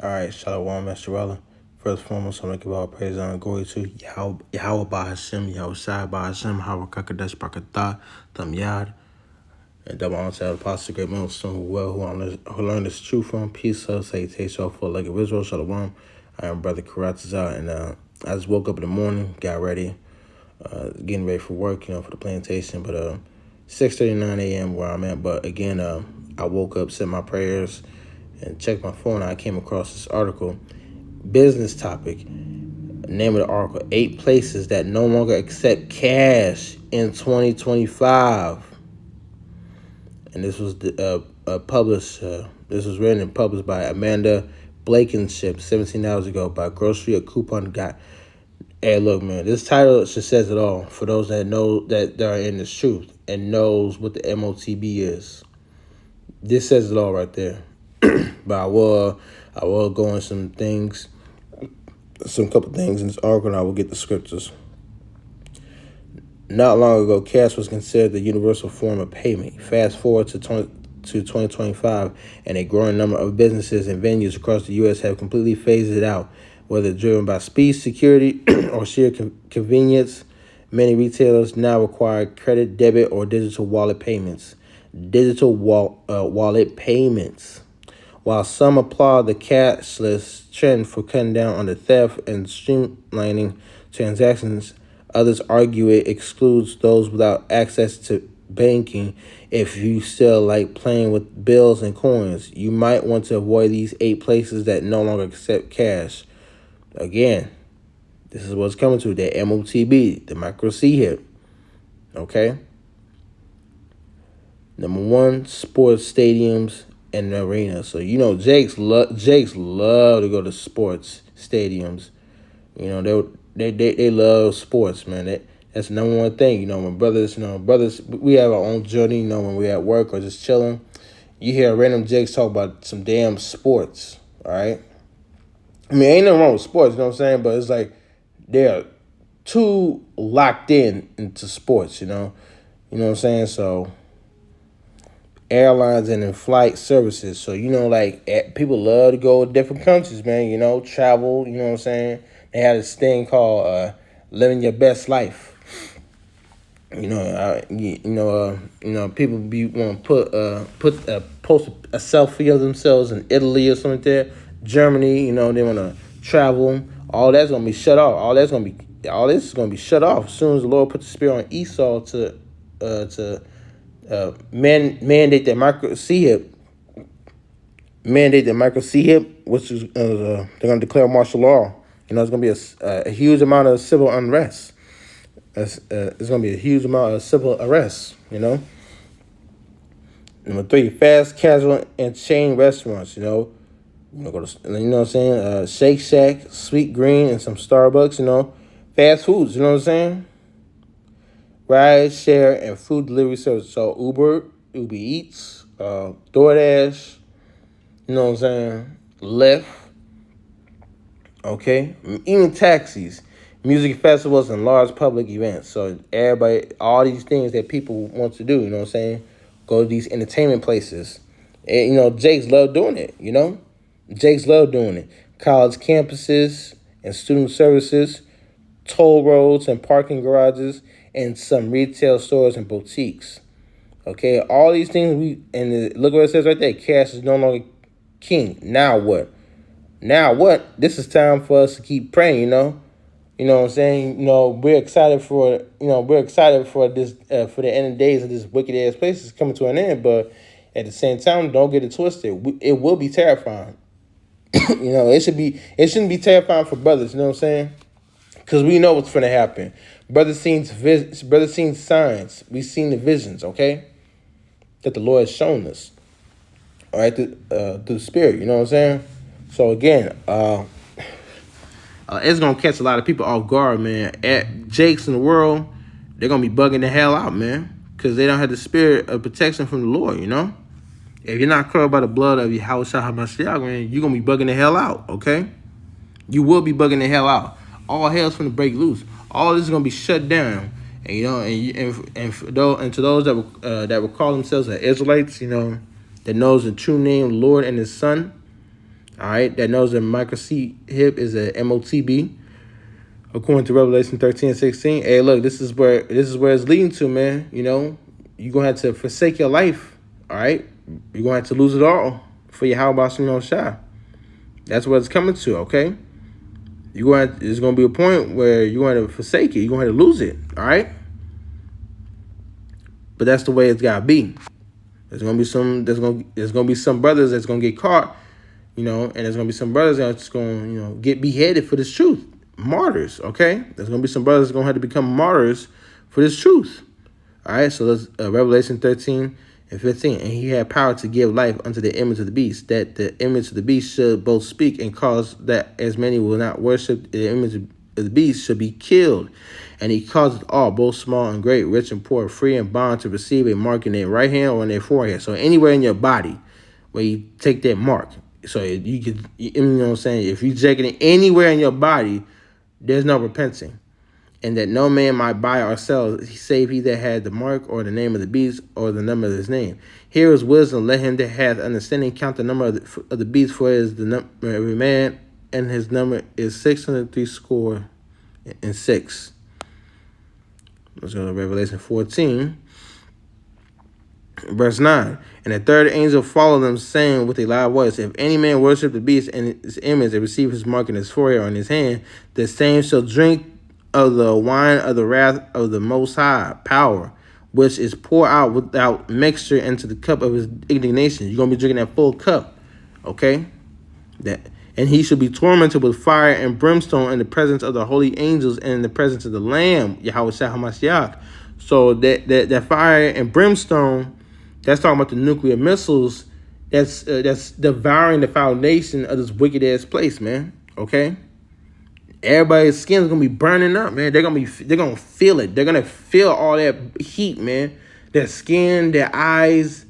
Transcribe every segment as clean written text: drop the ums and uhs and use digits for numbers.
All right, Shalom, Mr. Rella. First and foremost, I'm going to give all praise and glory to Yahweh Ba Hashem, Yahweh Shai Ba Hashem, Yahweh Kakadash Bakatah, Tam Yad, and double honor to the apostle, great millstone, who learned this truth from. Peace, love, salutation, for like of Israel, Shalom. I am Brother Karatazar, and I just woke up in the morning, got ready, getting ready for work, for the plantation, but 6:39 a.m. where I'm at. But again, I woke up, said my prayers, and checked my phone. I came across this article, business topic. Name of the article: 8 places that no longer accept cash in 2025. And this was published. This was written and published by Amanda Blankenship 17 hours ago by Grocery a Coupon Guy. Hey, look, man, this title just says it all for those that know that they are in this truth and knows what the MOTB is. This says it all right there. But I will go on some couple things in this article, and I will get the scriptures. Not long ago, cash was considered the universal form of payment. Fast forward to 2025, and a growing number of businesses and venues across the U.S. have completely phased it out, whether driven by speed, security, or sheer convenience. Many retailers now require credit, debit, or digital wallet payments. Wallet payments. While some applaud the cashless trend for cutting down on the theft and streamlining transactions, others argue it excludes those without access to banking. If you still like playing with bills and coins, you might want to avoid these 8 places that no longer accept cash. Again, this is what's coming to, the MOTB, the micro C hit. Okay? Number 1, sports stadiums and arenas. So Jakes love to go to sports stadiums. They love sports, man. That's the number one thing. When brothers, we have our own journey. When we're at work or just chilling, you hear random Jakes talk about some damn sports. All right. I mean, ain't nothing wrong with sports. You know what I'm saying? But it's like they're too locked into sports. You know what I'm saying? So airlines and in flight services. So, people love to go to different countries, man, travel, you know what I'm saying? They had this thing called living your best life. People want to post a selfie of themselves in Italy or something like that, Germany, they want to travel. All that's going to be shut off. All this is going to be shut off as soon as the Lord put the spirit on Esau to mandate that micro C hip, which is they're going to declare martial law. It's going to be a huge amount of civil unrest. It's going to be a huge amount of civil arrests. Number 3, fast, casual, and chain restaurants. Go to Shake Shack, Sweet Green, and some Starbucks. Fast foods. You know what I'm saying? Ride, share, and food delivery service. So Uber Eats, DoorDash, you know what I'm saying? Lyft, okay? Even taxis, music festivals, and large public events. So everybody, all these things that people want to do, you know what I'm saying? Go to these entertainment places. And, Jakes love doing it, Jakes love doing it. College campuses and student services, toll roads and parking garages, and some retail stores and boutiques. Okay, all these things look what it says right there. Cash is no longer king. Now what? This is time for us to keep praying. You know what I'm saying. We're excited for this for the end of the days of this wicked ass place is coming to an end. But at the same time, don't get it twisted. It will be terrifying. It shouldn't be terrifying for brothers. You know what I'm saying? Because we know what's going to happen. Brothers seen signs. We've seen the visions, okay? That the Lord has shown us. All right? Through the Spirit, you know what I'm saying? So, again, it's going to catch a lot of people off guard, man. At Jakes in the world, they're going to be bugging the hell out, man. Because they don't have the spirit of protection from the Lord, If you're not covered by the blood of Yahweh HaMashiach, man, you're going to be bugging the hell out, okay? You will be bugging the hell out. All hell's going to break loose. All this is going to be shut down. And to those that will call themselves Israelites, that knows the true name of the Lord and His Son, All right, that knows that microchip is a MOTB, according to Revelation 13:16. Hey, look, this is where it's leading to, man. You know, you're gonna have to forsake your life. All right, you're gonna have to lose it all for your how about some Shah. That's what it's coming to. Okay, there's gonna be a point where you're gonna have to forsake it. You're gonna have to lose it. All right, but that's the way it's gotta be. There's gonna be some brothers that's gonna get caught, you know, and there's gonna be some brothers that's gonna, you know, get beheaded for this truth. Martyrs, okay? There's gonna be some brothers that's gonna have to become martyrs for this truth. All right, so that's Revelation 13:15. And he had power to give life unto the image of the beast, that the image of the beast should both speak and cause that as many will not worship the image of the beast should be killed. And he caused all, both small and great, rich and poor, free and bond, to receive a mark in their right hand or in their forehead. So anywhere in your body where you take that mark. So you could, you know what I'm saying? If you take it anywhere in your body, there's no repenting. And that no man might buy or sell, save he that had the mark or the name of the beast or the number of his name. Here is wisdom. Let him that hath understanding count the number of the beast, for it is the number of every man, and his number is 636. Let's go to Revelation 14, verse 9. And the third angel followed them, saying with a loud voice, if any man worship the beast and his image and receive his mark in his forehead or in his hand, the same shall drink of the wine of the wrath of the Most High power, which is poured out without mixture into the cup of his indignation. You're going to be drinking that full cup, okay? And he shall be tormented with fire and brimstone in the presence of the holy angels and in the presence of the Lamb, Yahweh Shah HaMashiach. So that fire and brimstone, that's talking about the nuclear missiles that's devouring the foundation of this wicked ass place, man. Okay, everybody's skin is gonna be burning up, man. They're gonna feel it. They're gonna feel all that heat, man. Their skin, their eyes,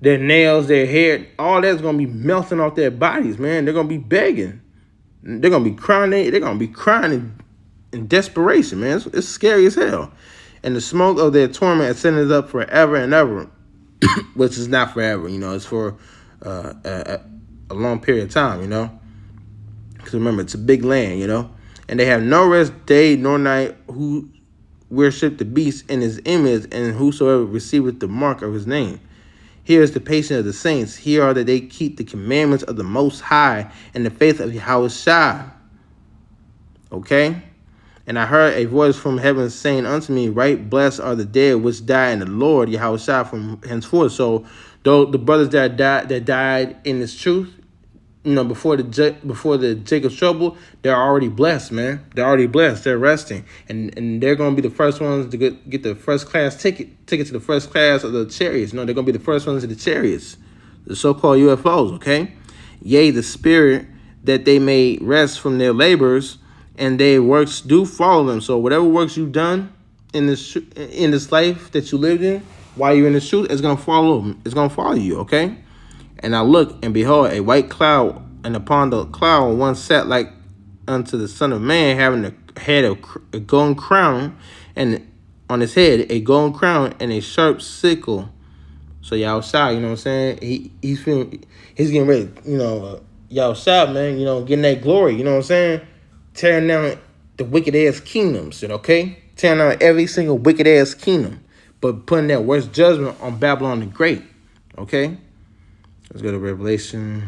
their nails, their hair, all that's gonna be melting off their bodies, man. They're gonna be begging. They're gonna be crying. They're gonna be crying in desperation, man. It's scary as hell. And the smoke of their torment ascended up forever and ever, which is not forever, you know. It's for a long period of time, you know. Because remember, it's a big land, you know. And they have no rest day nor night who worship the beast in his image, and whosoever receiveth the mark of his name. Here is the patience of the saints. Here are that they keep the commandments of the Most High and the faith of Yahweh Shah. Okay? And I heard a voice from heaven saying unto me, right, blessed are the dead which die in the Lord, Yahweh Shah, from henceforth. So though the brothers that died in this truth, you know, before the Jacob's trouble, they're already blessed, man. They're already blessed. They're resting. And they're going to be the first ones to get the first class ticket to the first class of the chariots. No, they're going to be the first ones to the chariots, the so-called UFOs, okay? Yea, the spirit, that they may rest from their labors, and their works do follow them. So whatever works you've done in this life that you lived in while you're in the truth, it's going to follow them. It's going to follow you, okay? And I looked, and behold, a white cloud, and upon the cloud one sat like unto the Son of Man, having a head of a golden crown, and on his head a golden crown and a sharp sickle. So Yahushua, you know what I'm saying? He's getting ready, you know, Yahushua, man, you know, getting that glory, you know what I'm saying? Tearing down the wicked ass kingdoms, okay? Tearing down every single wicked ass kingdom, but putting that worst judgment on Babylon the Great, okay? Let's go to Revelation.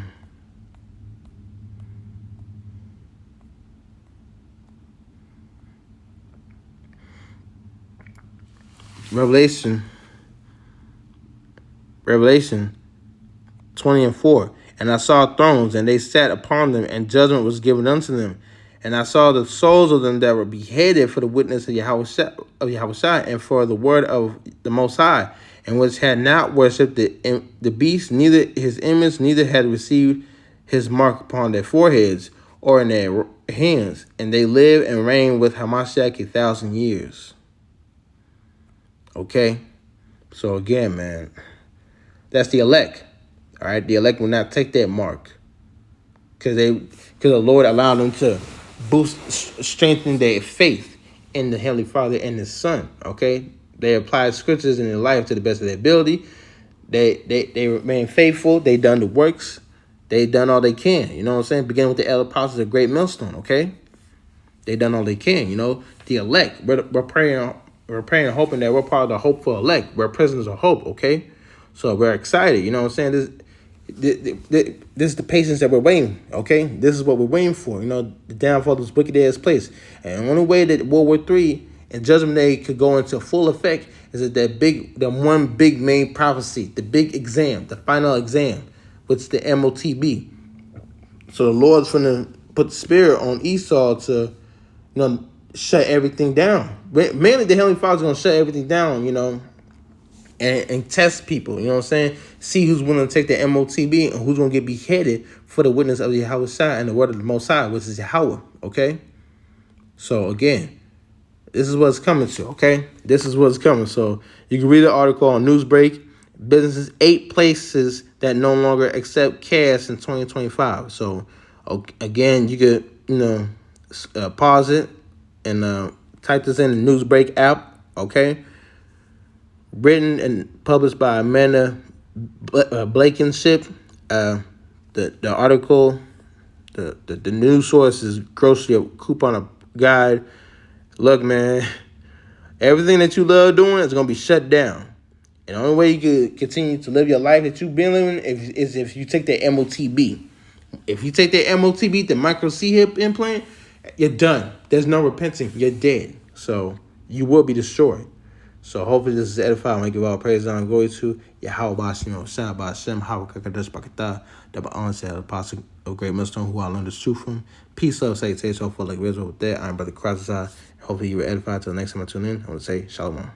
Revelation 20:4. And I saw thrones, and they sat upon them, and judgment was given unto them. And I saw the souls of them that were beheaded for the witness of Yahushua and for the word of the Most High, and which had not worshipped the beast, neither his image, neither had received his mark upon their foreheads or in their hands. And they live and reign with Hamashiach 1,000 years. Okay? So again, man, that's the elect. All right? The elect will not take that mark. Because the Lord allowed them to strengthen their faith in the Heavenly Father and His Son. Okay? They applied scriptures in their life to the best of their ability. They remain faithful. They done the works. They done all they can. You know what I'm saying? Beginning with the elder apostles, a great millstone. Okay, they done all they can. You know, the elect. We're praying. We're praying and hoping that we're part of the hopeful elect. We're prisoners of hope. Okay, so we're excited. You know what I'm saying? This is the patience that we're waiting. Okay, this is what we're waiting for. You know, the downfall of this wicked ass place. And the only way that World War III and Judgment Day could go into full effect is that the one big main prophecy, the big exam, the final exam, which is the MOTB. So the Lord's going to put the spirit on Esau to, shut everything down. Mainly, the Heavenly Father's going to shut everything down, and test people, you know what I'm saying? See who's willing to take the MOTB and who's going to get beheaded for the witness of Yahweh Shai and the word of the Most High, which is Yahweh, okay? So, again, this is what's coming to, okay? This is what's coming. So, you can read the article on Newsbreak. Businesses, 8 places that no longer accept cash in 2025. So, again, you could, pause it and type this in the Newsbreak app, okay? Written and published by Amanda Blankenship. The article, the news source is Grocery Coupon Guide. Look, man, everything that you love doing is going to be shut down. And the only way you can continue to live your life that you've been living is if you take that MOTB. If you take that MOTB, the micro C-hip implant, you're done. There's no repenting. You're dead. So you will be destroyed. So hopefully this is edifying. I give all praise and glory to Yahweh Bashim, Shah Bashem, Hawakakadesh Bakata, the Ba'an apostle of great millstone who I learned this truth from. Peace, love, say, so for like wisdom with that. I'm Brother Christ. Hopefully you were edified till the next time I tune in. I want to say Shalom.